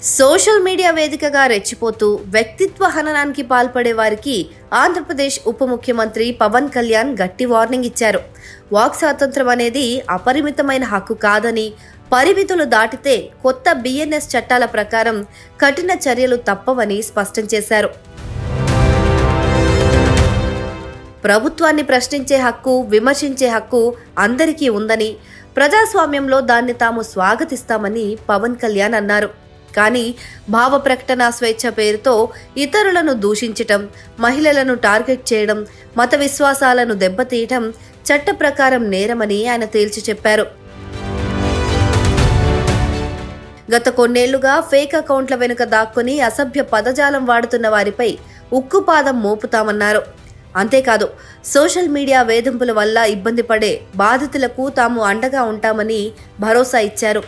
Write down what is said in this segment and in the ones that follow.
Social media వేదికగా రెచ్చిపోతూ వ్యక్తిత్వ హననానికి పాల్పడే వారికి ఆంధ్రప్రదేశ్ ఉప ముఖ్యమంత్రి పవన్ కళ్యాణ్ గట్టి వార్నింగ్ ఇచ్చారు. వాక్ స్వాతంత్రం అనేది అపరిమితమైన హక్కు కాదని, పరిమితులు దాటితే కొత్త బిఎన్ఎస్ చట్టాల ప్రకారం కఠిన చర్యలు తప్పవని స్పష్టం చేశారు. ప్రభుత్వాన్ని ప్రశ్నించే హక్కు, విమర్శించే హక్కు అందరికీ ఉందని, ప్రజాస్వామ్యంలో దాన్ని తాము స్వాగతిస్తామని పవన్ కళ్యాణ్ అన్నారు. కానీ భావ ప్రకటన స్వేచ్ఛ పేరుతో ఇతరులను దూషించటం, మహిళలను టార్గెట్ చేయడం, మత విశ్వాసాలను దెబ్బతీయటం చట్ట ప్రకారం నేరమని ఆయన తేల్చి చెప్పారు. గత కొన్నేళ్లుగా ఫేక్ అకౌంట్ల వెనుక దాక్కుని అసభ్య పదజాలం వాడుతున్న వారిపై ఉక్కుపాదం మోపుతామన్నారు. అంతేకాదు, సోషల్ మీడియా వేధింపుల వల్ల ఇబ్బంది పడే బాధితులకు తాము అండగా ఉంటామని భరోసా ఇచ్చారు.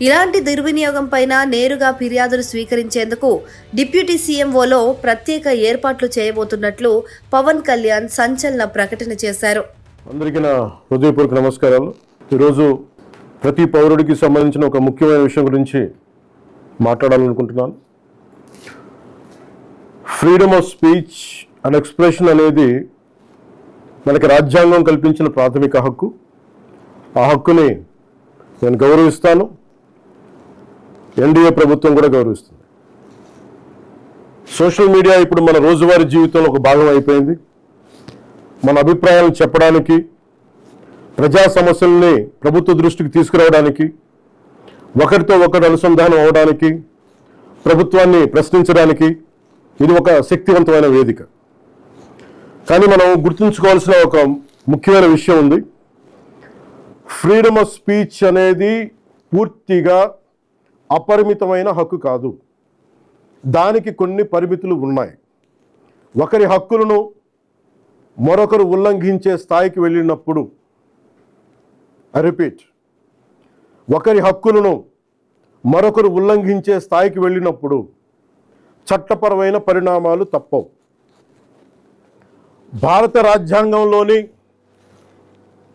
ఇలాంటి దుర్వినియోగం పైన నేరుగా ఫిర్యాదులు స్వీకరించేందుకు డిప్యూటీ సీఎంఓలో ప్రత్యేక ఏర్పాట్లు చేయబోతున్నట్లు పవన్ కళ్యాణ్ సంచలన ప్రకటన చేశారు. అందరికీ నా హృదయపూర్వక నమస్కారాలు. ఈరోజు ప్రతి పౌరుడికి సంబంధించిన ఒక ముఖ్యమైన విషయం గురించి మాట్లాడాలనుకుంటున్నాను. Freedom of speech and expression అనేది మనకి రాజ్యాంగం కల్పించిన ప్రాథమిక హక్కు. ఆ హక్కుని నేను గౌరవిస్తాను. ఎన్డీఏ ప్రభుత్వం కూడా గౌరవిస్తుంది. సోషల్ మీడియా ఇప్పుడు మన రోజువారీ జీవితంలో ఒక భాగం అయిపోయింది. మన అభిప్రాయాలను చెప్పడానికి, ప్రజా సమస్యల్ని ప్రభుత్వ దృష్టికి తీసుకురావడానికి, ఒకరితో ఒకరు అనుసంధానం అవడానికి, ప్రభుత్వాన్ని ప్రశ్నించడానికి ఇది ఒక శక్తివంతమైన వేదిక. కానీ మనం గుర్తుంచుకోవాల్సిన ఒక ముఖ్యమైన విషయం ఉంది. ఫ్రీడమ్ ఆఫ్ స్పీచ్ అనేది పూర్తిగా అపరిమితమైన హక్కు కాదు. దానికి కొన్ని పరిమితులు ఉన్నాయి. ఒకరి హక్కులను మరొకరు ఉల్లంఘించే స్థాయికి వెళ్ళినప్పుడు, ఒకరి హక్కులను మరొకరు ఉల్లంఘించే స్థాయికి వెళ్ళినప్పుడు చట్టపరమైన పరిణామాలు తప్పవు. భారత రాజ్యాంగంలోని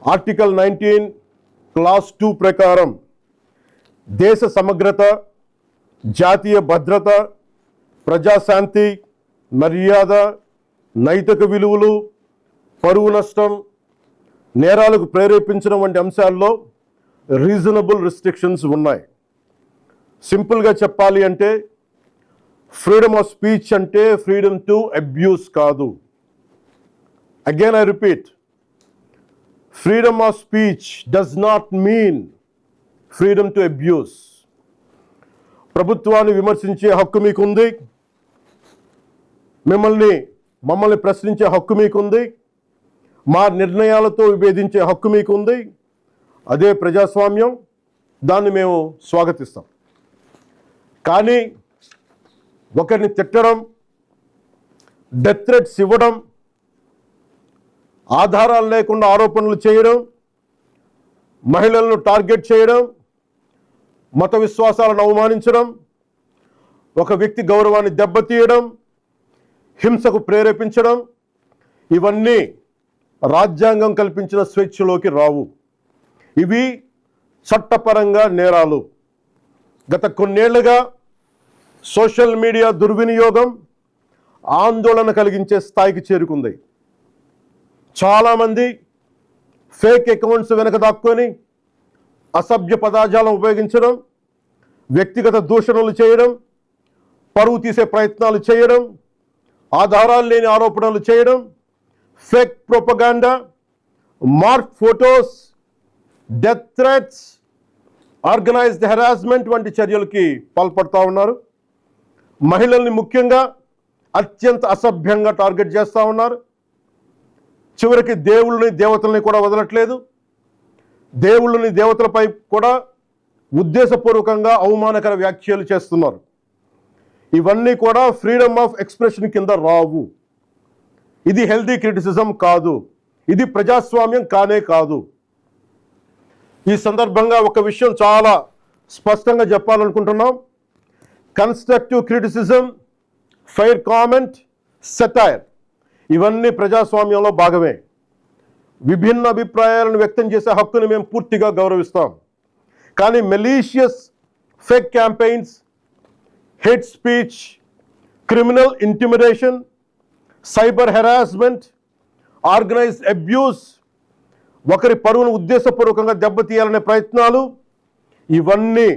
ఆర్టికల్ 19 క్లాస్ 2 ప్రకారం దేశ సమగ్రత, జాతీయ భద్రత, ప్రజాశాంతి, మర్యాద, నైతిక విలువలు, పరువు నష్టం, నేరాలకు ప్రేరేపించడం వంటి అంశాల్లో రీజనబుల్ రిస్ట్రిక్షన్స్ ఉన్నాయి. సింపుల్గా చెప్పాలి అంటే ఫ్రీడమ్ ఆఫ్ స్పీచ్ అంటే ఫ్రీడమ్ టు అబ్యూస్ కాదు. Again I repeat, freedom of speech does not mean freedom to abuse. ప్రభుత్వాన్ని విమర్శించే హక్కు మీకుంది, మమ్మల్ని ప్రశ్నించే హక్కు మీకుంది, మా నిర్ణయాలతో విభేదించే హక్కు మీకుంది. అదే ప్రజాస్వామ్యం, దాన్ని మేము స్వాగతిస్తాం. కానీ ఒకరిని తిట్టడం, డెత్ థ్రెట్స్ ఇవ్వడం, ఆధారాలు లేకుండా ఆరోపణలు చేయడం, మహిళలను టార్గెట్ చేయడం, మత విశ్వాసాలను అవమానించడం, ఒక వ్యక్తి గౌరవాన్ని దెబ్బతీయడం, హింసకు ప్రేరేపించడం, ఇవన్నీ రాజ్యాంగం కల్పించిన స్వేచ్ఛలోకి రావు. ఇవి చట్టపరంగా నేరాలు. గత కొన్నేళ్లుగా సోషల్ మీడియా దుర్వినియోగం ఆందోళన కలిగించే స్థాయికి చేరుకుంది. చాలామంది ఫేక్ అకౌంట్స్ వెనక దాక్కొని అసభ్య పదజాలం ఉపయోగించడం, వ్యక్తిగత దూషణలు చేయడం, పరువు తీసే ప్రయత్నాలు చేయడం, ఆధారాలు లేని ఆరోపణలు చేయడం, fake propaganda, mark photos, death threats, organised harassment వంటి చర్యలకి పాల్పడుతూ ఉన్నారు. మహిళల్ని ముఖ్యంగా అత్యంత అసభ్యంగా టార్గెట్ చేస్తూ ఉన్నారు. చివరికి దేవుళ్ళని, దేవతల్ని కూడా వదలట్లేదు. దేవుళ్ళని, దేవతలపై కూడా ఉద్దేశపూర్వకంగా అవమానకర వ్యాఖ్యలు చేస్తున్నారు. ఇవన్నీ కూడా ఫ్రీడమ్ ఆఫ్ ఎక్స్ప్రెషన్ కింద రావు. ఇది హెల్దీ క్రిటిసిజం కాదు. ఇది ప్రజాస్వామ్యం కానే కాదు. ఈ సందర్భంగా ఒక విషయం చాలా స్పష్టంగా చెప్పాలనుకుంటున్నాం. Constructive criticism, fair comment, satire ఇవన్నీ ప్రజాస్వామ్యంలో భాగమే. విభిన్న అభిప్రాయాలను వ్యక్తం చేసే హక్కును మేము పూర్తిగా గౌరవిస్తాం. కానీ malicious fake campaigns, hate speech, criminal intimidation, cyber harassment, organized abuse, ఒకరి పరువును ఉద్దేశపూర్వకంగా దెబ్బతీయాలనే ప్రయత్నాలు, ఇవన్నీ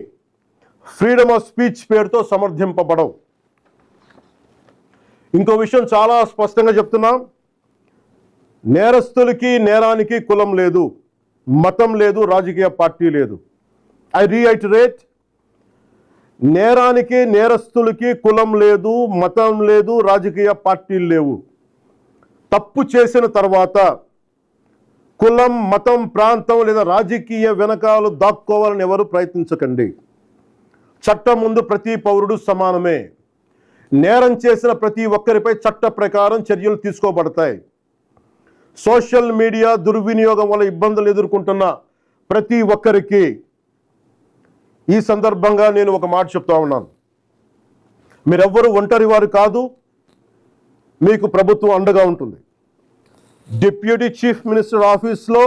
ఫ్రీడమ్ ఆఫ్ స్పీచ్ పేరుతో సమర్థింపబడవు. ఇంకో విషయం చాలా స్పష్టంగా చెప్తున్నాం, నేరస్తులకి నేరానికి కులం లేదు, మతం లేదు, రాజకీయ పార్టీ లేదు. ఐ రీఐటరేట్, నేరానికి నేరస్తులకి కులం లేదు, మతం లేదు, రాజకీయ పార్టీలు లేవు. తప్పు చేసిన తర్వాత కులం, మతం, ప్రాంతం లేదా రాజకీయ వెనకాలు దాక్కోవాలని ఎవరు ప్రయత్నించకండి. చట్టం ముందు ప్రతి పౌరుడు సమానమే. నేరం చేసిన ప్రతి ఒక్కరిపై చట్ట ప్రకారం చర్యలు తీసుకోబడతాయి. సోషల్ మీడియా దుర్వినియోగం వల్ల ఇబ్బందులు ఎదుర్కొంటున్న ప్రతి ఒక్కరికి ఈ సందర్భంగా నేను ఒక మాట చెప్తా ఉన్నాను. మీరెవ్వరూ ఒంటరి వారు కాదు, మీకు ప్రభుత్వం అండగా ఉంటుంది. డిప్యూటీ చీఫ్ మినిస్టర్ ఆఫీస్లో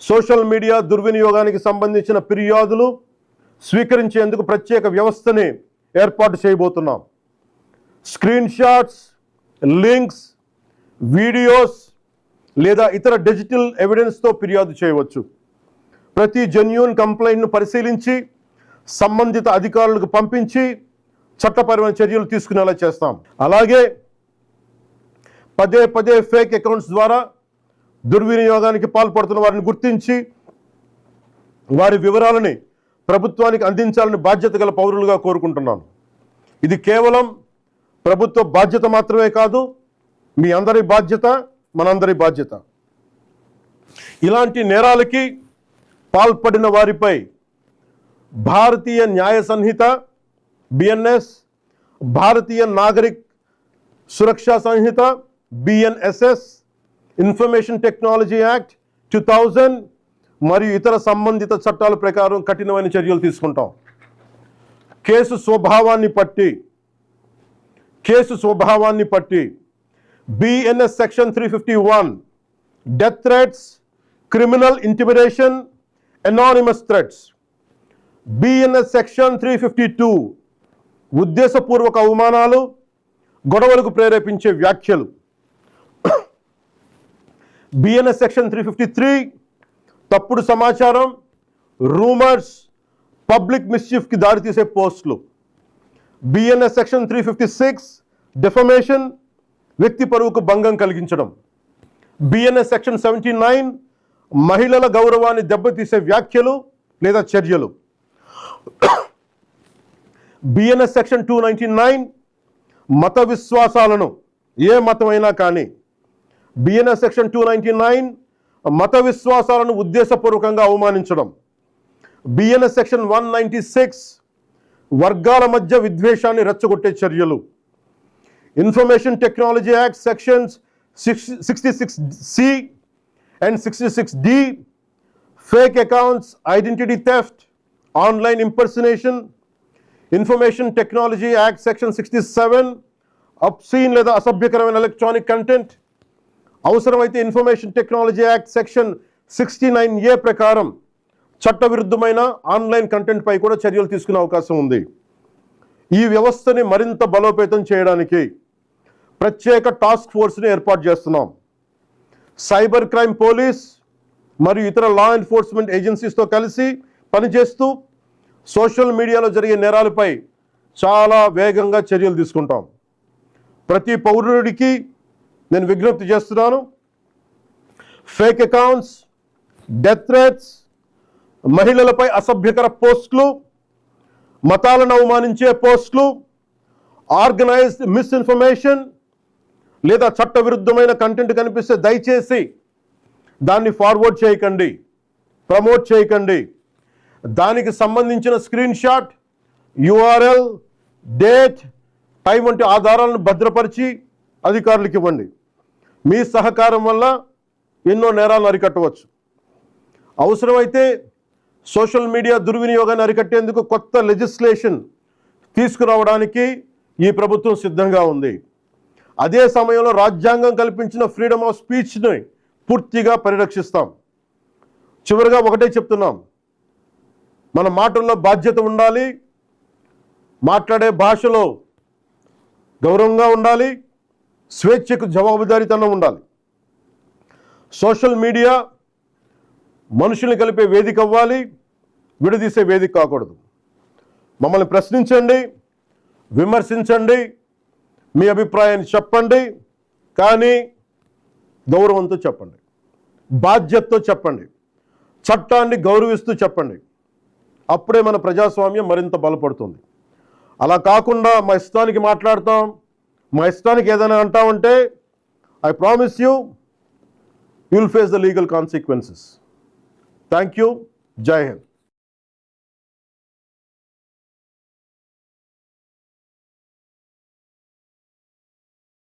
సోషల్ మీడియా దుర్వినియోగానికి సంబంధించిన ఫిర్యాదులు స్వీకరించేందుకు ప్రత్యేక వ్యవస్థని ఏర్పాటు చేయబోతున్నాం. స్క్రీన్ షాట్స్, లింక్స్, వీడియోస్ లేదా ఇతర డిజిటల్ ఎవిడెన్స్తో ఫిర్యాదు చేయవచ్చు. ప్రతి జెన్యూన్ కంప్లైంట్ను పరిశీలించి సంబంధిత అధికారులకు పంపించి చట్టపరమైన చర్యలు తీసుకునేలా చేస్తాం. అలాగే పదే పదే ఫేక్ అకౌంట్స్ ద్వారా దుర్వినియోగానికి పాల్పడుతున్న వారిని గుర్తించి వారి వివరాలని ప్రభుత్వానికి అందించాలని బాధ్యత గల పౌరులుగా కోరుకుంటున్నాను. ఇది కేవలం ప్రభుత్వ బాధ్యత మాత్రమే కాదు, మీ అందరి బాధ్యత, మనందరి బాధ్యత. ఇలాంటి నేరాలకి పాల్పడిన వారిపై భారతీయ న్యాయ సంహిత BNS, భారతీయ నాగరిక్ సురక్షా సంహిత BNSS, ఇన్ఫర్మేషన్ టెక్నాలజీ యాక్ట్ 2000 మరియు ఇతర సంబంధిత చట్టాల ప్రకారం కఠినమైన చర్యలు తీసుకుంటాం. కేసు స్వభావాన్ని బట్టి BNS section 351 death threats, criminal intimidation, anonymous threats. BNS section 352 ఉద్దేశపూర్వక అవమానాలు, గొడవలకు ప్రేరేపించే వ్యాఖ్యలు. BNS సెక్షన్ 353 తప్పుడు సమాచారం, రూమర్స్, పబ్లిక్ మిస్చీఫ్కి దారితీసే పోస్టులు. BNS సెక్షన్ 356 డిఫమేషన్, వ్యక్తి పరువుకు భంగం కలిగించడం. BNS సెక్షన్ 79 మహిళల గౌరవాన్ని దెబ్బతీసే వ్యాఖ్యలు లేదా చర్యలు. BNS సెక్షన్ 299 మత విశ్వాసాలను, ఏ మతమైనా కానీ, BNS సెక్షన్ 299 మత విశ్వాసాలను ఉద్దేశపూర్వకంగా అవమానించడం. BNS సెక్షన్ 196 వర్గాల మధ్య విద్వేషాన్ని రెచ్చగొట్టే చర్యలు. Information technology act sections 66C and 66D fake accounts, identity theft, online impersonation. Information technology act section 67 obscene లేదా అసభ్యకరమైన ఎలక్ట్రానిక్ కంటెంట్. అవసరమైతే information technology act section 69A ప్రకారం చట్టవిరుద్ధమైన ఆన్లైన్ కంటెంట్ పై కూడా చర్యలు తీసుకునే అవకాశం ఉంది. ఈ వ్యవస్థని మరింత బలోపేతం చేయడానికి ప్రత్యేక టాస్క్ ఫోర్స్ని ఏర్పాటు చేస్తున్నాం. సైబర్ క్రైమ్ పోలీస్ మరియు ఇతర లా ఎన్ఫోర్స్మెంట్ ఏజెన్సీస్తో కలిసి పనిచేస్తూ సోషల్ మీడియాలో జరిగే నేరాలపై చాలా వేగంగా చర్యలు తీసుకుంటాం. ప్రతి పౌరుడికి నేను విజ్ఞప్తి చేస్తున్నాను, ఫేక్ అకౌంట్స్, డెత్ థ్రెట్స్, మహిళలపై అసభ్యకర పోస్టులు, మతాలను అవమానించే పోస్టులు, ఆర్గనైజ్డ్ మిస్ఇన్ఫర్మేషన్ లేదా చట్టవిరుద్ధమైన కంటెంట్ కనిపిస్తే దయచేసి దాన్ని ఫార్వర్డ్ చేయకండి, ప్రమోట్ చేయకండి. దానికి సంబంధించిన screen shot, URL, date, time వంటి ఆధారాలను భద్రపరిచి అధికారులకు ఇవ్వండి. మీ సహకారం వల్ల ఎన్నో నేరాలను అరికట్టవచ్చు. అవసరమైతే సోషల్ మీడియా దుర్వినియోగాన్ని అరికట్టేందుకు కొత్త లెజిస్లేషన్ తీసుకురావడానికి ఈ ప్రభుత్వం సిద్ధంగా ఉంది. అదే సమయంలో రాజ్యాంగం కల్పించిన ఫ్రీడమ్ ఆఫ్ స్పీచ్ని పూర్తిగా పరిరక్షిస్తాం. చివరిగా ఒకటే చెప్తున్నాం, మన మాటల్లో బాధ్యత ఉండాలి, మాట్లాడే భాషలో గౌరవంగా ఉండాలి, స్వేచ్ఛకు జవాబుదారీతనం ఉండాలి. సోషల్ మీడియా మనుషుల్ని కలిపే వేదిక అవ్వాలి, విడదీసే వేదిక కాకూడదు. మమ్మల్ని ప్రశ్నించండి, విమర్శించండి, మీ అభిప్రాయాన్ని చెప్పండి, కానీ గౌరవంతో చెప్పండి, బాధ్యతతో చెప్పండి, చట్టాన్ని గౌరవిస్తూ చెప్పండి. అప్పుడే మన ప్రజాస్వామ్యం మరింత బలపడుతుంది. అలా కాకుండా మా ఇష్టానికి మాట్లాడతాం, మా ఇష్టానికి ఏదైనా అంటామంటే I promise you will face the legal consequences. Thank you. Jai Hind.